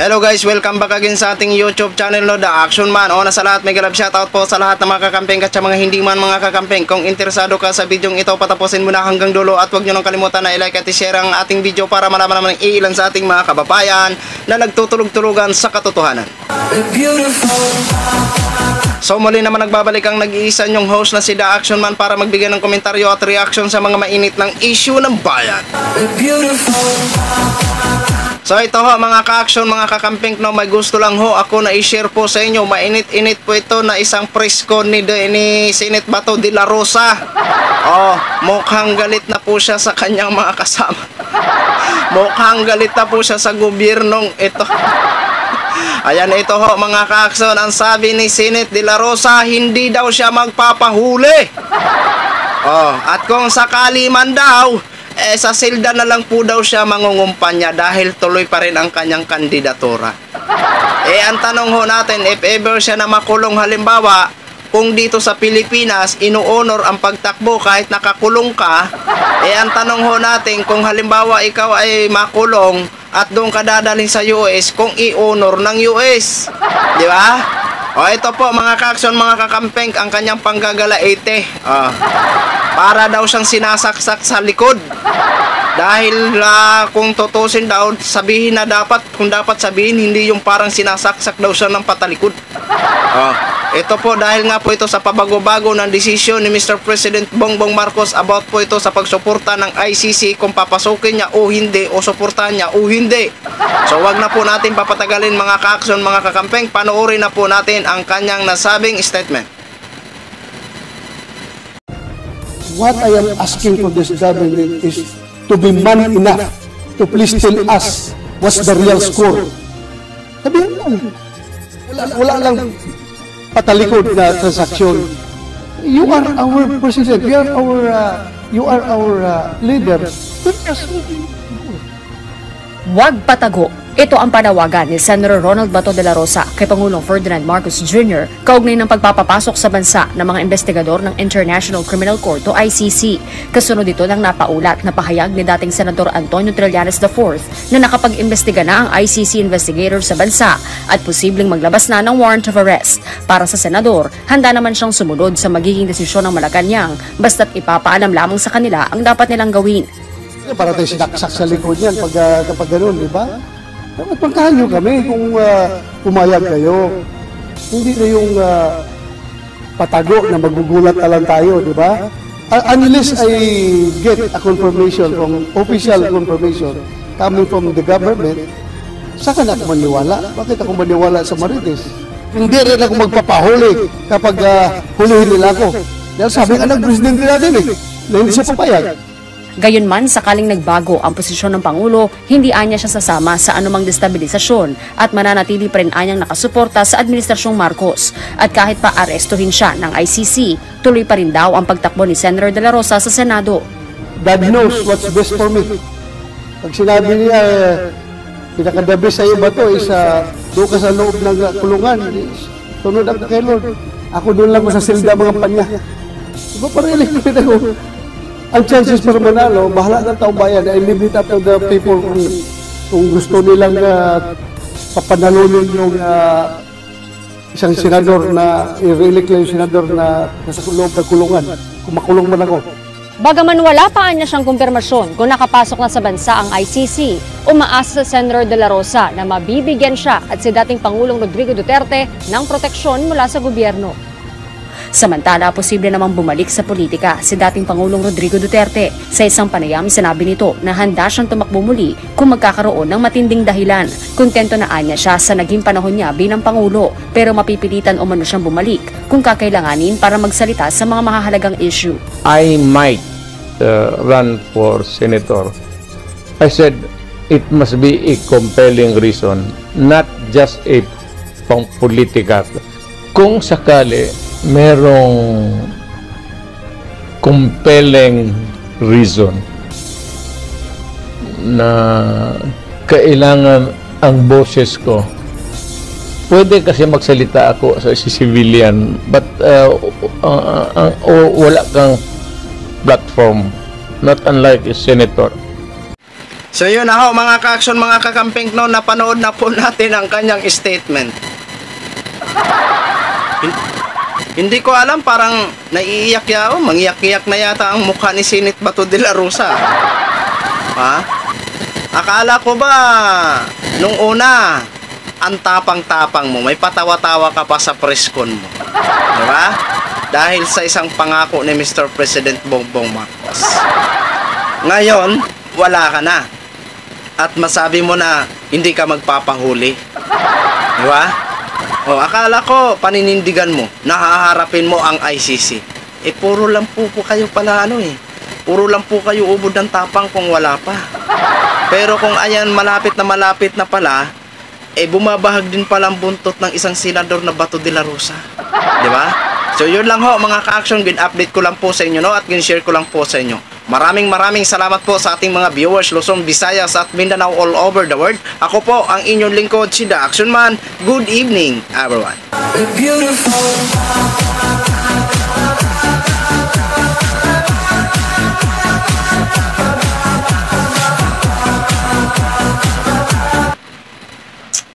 Hello guys, welcome back again sa ating YouTube channel, no, The Action Man. Una sa lahat, may galab shoutout po sa lahat ng mga kakampeng at sa mga hindi man mga kakampeng. Kung interesado ka sa video ito, patapusin mo na hanggang dulo at huwag nyo nang kalimutan na i-like at i-share ang ating video para malaman naman ng ilan sa ating mga kababayan na nagtutulog-tulugan sa katotohanan. So muli naman nagbabalik ang nag-iisa nyong host na si The Action Man para magbigay ng komentaryo at reaction sa mga mainit ng issue ng bayan. So ito ho mga ka-action, mga kakamping, no, may gusto lang ho ako na i-share po sa inyo. Mainit-init po ito na isang presko ni Senate Bato de la Rosa. Oh, mukhang galit na po siya sa kanyang mga kasama. Mukhang galit na po siya sa gobyernong ito. Ayan, ito ho mga ka-action, ang sabi ni Senate de la Rosa, hindi daw siya magpapahuli. Oh, at kung sakali man daw, sa silda na lang po daw siya mangungumpanya dahil tuloy pa rin ang kanyang kandidatura. Ang tanong ho natin, if ever siya na makulong, halimbawa, kung dito sa Pilipinas, ino-honor ang pagtakbo kahit nakakulong ka, ang tanong ho natin, kung halimbawa ikaw ay makulong at doon ka dadalhin sa US, kung i-honor ng US. Di ba? O ito po mga ka-action, mga kakampeng, ang kanyang panggagalaite. Para daw siyang sinasaksak sa likod. Dahil kung tutusin daw, sabihin na dapat, kung dapat sabihin, hindi yung parang sinasaksak daw siya ng patalikod. Ito po dahil nga po ito sa pabago-bago ng desisyon ni Mr. President Bongbong Marcos about po ito sa pagsuporta ng ICC kung papasukin niya o hindi o suportahan niya o hindi. So wag na po natin papatagalin mga ka-action, mga kakampeng, panoorin na po natin ang kanyang nasabing statement. What I am asking for this government is to be man enough to please tell us what's the real score. Sabihin lang. Wala lang patalikod na transaksyon. You are our president. You are our leader. Huwag patago. Ito ang panawagan ni Senator Ronald Bato de la Rosa kay Pangulong Ferdinand Marcos Jr. kaugnay ng pagpapapasok sa bansa ng mga investigador ng International Criminal Court o ICC. Kasunod dito ng napaulat na pahayag ni dating Senador Antonio Trillanes IV na nakapag-imbestiga na ang ICC investigator sa bansa at posibleng maglabas na ng warrant of arrest. Para sa Senador, handa naman siyang sumunod sa magiging desisyon ng Malacanang basta't ipapaalam lamang sa kanila ang dapat nilang gawin. Para tayo sinaksak sa likod yan kapag gano'n, di ba? Dapat pagkahan nyo kami kung pumayag kayo. Hindi na yung patago na magugulat na lang tayo, di ba? Unless I get a confirmation from official confirmation coming from the government, saan ako maniwala? Bakit ako maniwala sa Marites? Hindi rin ako magpapahuli kapag hulihin nila ako. Dahil sabi nga ng presidente natin na hindi siya papayag. Gayunman, sakaling nagbago ang posisyon ng Pangulo, hindi anya siya sasama sa anumang destabilisasyon at mananatili pa rin anyang nakasuporta sa Administrasyong Marcos. At kahit pa arestuhin siya ng ICC, tuloy pa rin daw ang pagtakbo ni Senator de la Rosa sa Senado. God knows what's best for me. Pag sinabi niya, pinakadabi sa iyo ba ito, doon ka sa loob ng kulungan, tunod ako kay Lord. Ako doon lang sa silda mga panya. Diba parili ko rin ako? Ang chances para manalo, bahala ng taong bayan. I leave it up to the people kung gusto nilang papanalunin yung isang senador na i-re-elect lang yung senador na nasa loob ng kulungan. Kung makulong man ako. Bagaman wala pa niya siyang kumpirmasyon kung nakapasok na sa bansa ang ICC, umaasa sa Senator de la Rosa na mabibigyan siya at si dating Pangulong Rodrigo Duterte ng proteksyon mula sa gobyerno. Samantala, posible namang bumalik sa politika si dating Pangulong Rodrigo Duterte. Sa isang panayam, sinabi nito na handa siyang tumakbo muli kung magkakaroon ng matinding dahilan. Kontento na anya siya sa naging panahon niya bilang Pangulo, pero mapipilitan umano siyang bumalik kung kakailanganin para magsalita sa mga mahahalagang issue. I might run for senator. I said it must be a compelling reason, not just a political. Kung sakali merong compelling reason na kailangan ang boses ko, pwede kasi magsalita ako sa civilian, but wala kang platform, not unlike a senator. So yun na ho mga ka-action, mga kakamping no, napanood na po natin ang kanyang statement. Hindi ko alam, parang naiiyak yao, mangiyak-iyak na yata ang mukha ni Senate Bato de la Rosa. Ha? Akala ko ba nung una ang tapang-tapang mo, may patawa-tawa ka pa sa press con mo. Di ba? Dahil sa isang pangako ni Mr. President Bongbong Marcos. Ngayon, wala ka na. At masabi mo na hindi ka magpapahuli. Di ba? O, akala ko paninindigan mo, nahaharapin mo ang ICC. Puro lang po kayo pala Puro lang po kayo ubod ng tapang kung wala pa. Pero kung ayan malapit na pala, bumabahag din palang buntot ng isang senador na Bato de la Rosa. Di ba? So yun lang ho mga ka-action, update ko lang po sa inyo at share ko lang po sa inyo. Maraming salamat po sa ating mga viewers Luzon, Visayas at Mindanao all over the world. Ako po ang inyong lingkod, si The Action Man. Good evening everyone. Beautiful.